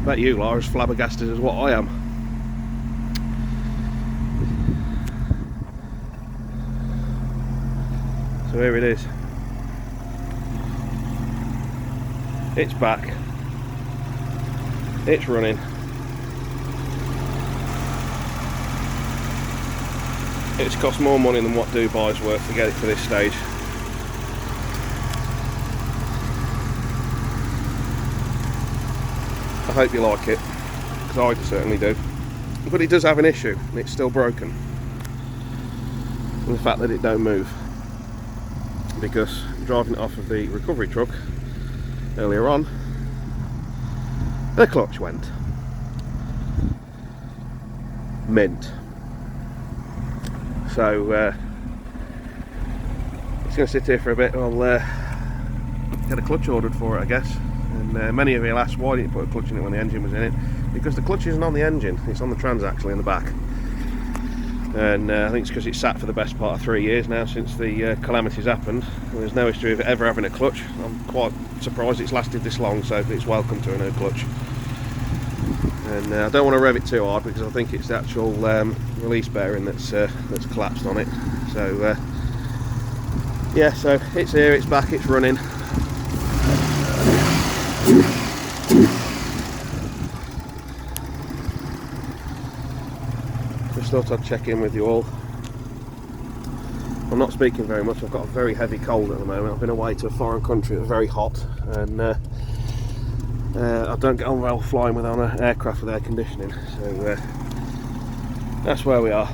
bet you lot are as flabbergasted as what I am. So here it is. It's back. It's running. It's cost more money than what Dubai's worth to get it to this stage. I hope you like it, because I certainly do. But it does have an issue, and it's still broken. And the fact that it don't move. Because driving it off of the recovery truck earlier on, the clutch went. Mint. So it's going to sit here for a bit. I'll get a clutch ordered for it, I guess. And many of you will ask, why didn't you put a clutch in it when the engine was in it? Because the clutch isn't on the engine, it's on the transaxle in the back. And I think it's because it's sat for the best part of 3 years now since the calamities happened. And there's no history of it ever having a clutch. I'm quite surprised it's lasted this long, so it's welcome to a new clutch. And I don't want to rev it too hard because I think it's the actual release bearing that's collapsed on it. So yeah, so it's here, it's back, it's running. Just thought I'd check in with you all. I'm not speaking very much. I've got a very heavy cold at the moment. I've been away to a foreign country that's very hot, and I don't get on well flying on an aircraft with air conditioning, so that's where we are.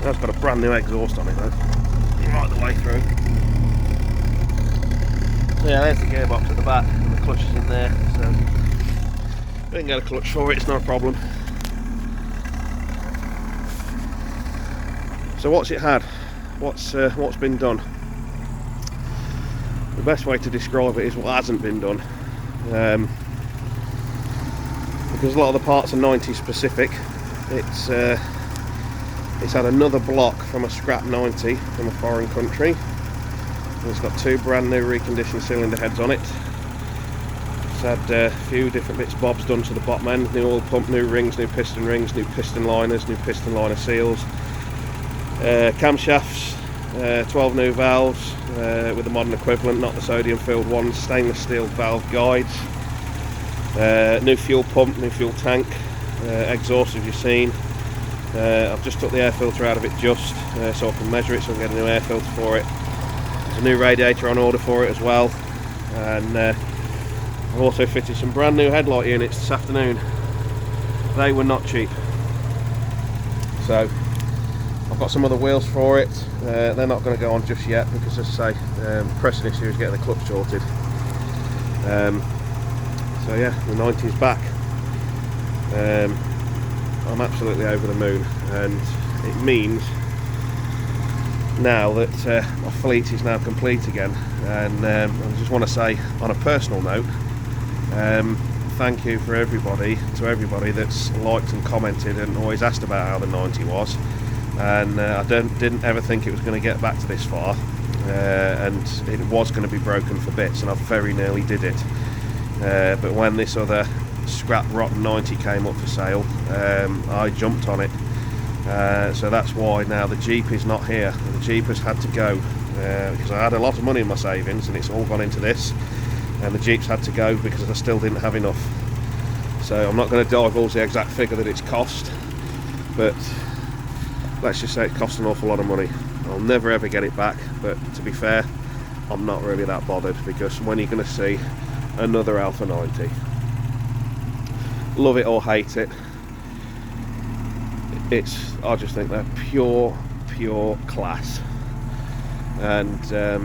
It's got a brand new exhaust on it though, right the way through. So yeah, there's the gearbox at the back, and the clutch is in there, so we can get a clutch for it, it's not a problem. So what's it had? What's been done? The best way to describe it is what hasn't been done, because a lot of the parts are 90 specific. It's had another block from a scrap 90 from a foreign country. And it's got two brand new reconditioned cylinder heads on it. It's had a few different bits and bobs done to the bottom end, new oil pump, new rings, new piston liners, new piston liner seals, camshafts, 12 new valves with the modern equivalent, not the sodium filled ones, stainless steel valve guides, new fuel pump, new fuel tank, exhaust as you've seen. I've just took the air filter out of it just so I can measure it, so I can get a new air filter for it. There's a new radiator on order for it as well, and I've also fitted some brand new headlight units this afternoon. They were not cheap, so I've got some other wheels for it. They're not going to go on just yet because, as I say, pressing issue is getting the clutch sorted. So yeah, the 90 is back. I'm absolutely over the moon, and it means now that my fleet is now complete again. And I just want to say, on a personal note, thank you to everybody that's liked and commented and always asked about how the 90 was. And I didn't ever think it was going to get back to this far, and it was going to be broken for bits, and I very nearly did it. But when this other scrap rotten 90 came up for sale, I jumped on it. So that's why now the Jeep is not here. The Jeep has had to go because I had a lot of money in my savings and it's all gone into this, and the Jeep's had to go because I still didn't have enough. So I'm not going to divulge the exact figure that it's cost, but let's just say it cost an awful lot of money. I'll never ever get it back, but to be fair, I'm not really that bothered, because when you're going to see another Alfa 90, love it or hate it, I just think they're pure class. And a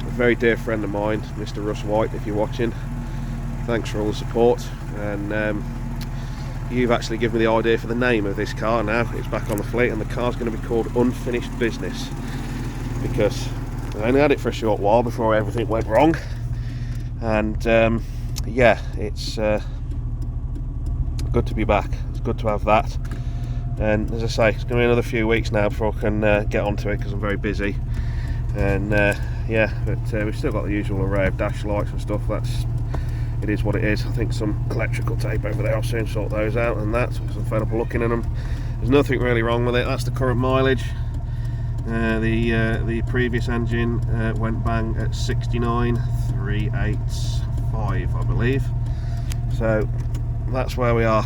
very dear friend of mine, Mr. Russ White, if you're watching, thanks for all the support. And you've actually given me the idea for the name of this car now. It's back on the fleet, and the car's going to be called Unfinished Business, because I only had it for a short while before everything went wrong. And yeah, it's good to be back. It's good to have that. And as I say, it's going to be another few weeks now before I can get onto it, because I'm very busy. And yeah, but we've still got the usual array of dash lights and stuff. It is what it is. I think some electrical tape over there, I'll soon sort those out, and that, because I'm fed up looking at them. There's nothing really wrong with it. That's the current mileage. The previous engine went bang at 69,385, I believe. So that's where we are.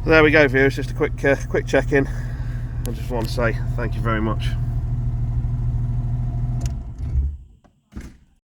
There we go, viewers. Just a quick check-in. I just want to say thank you very much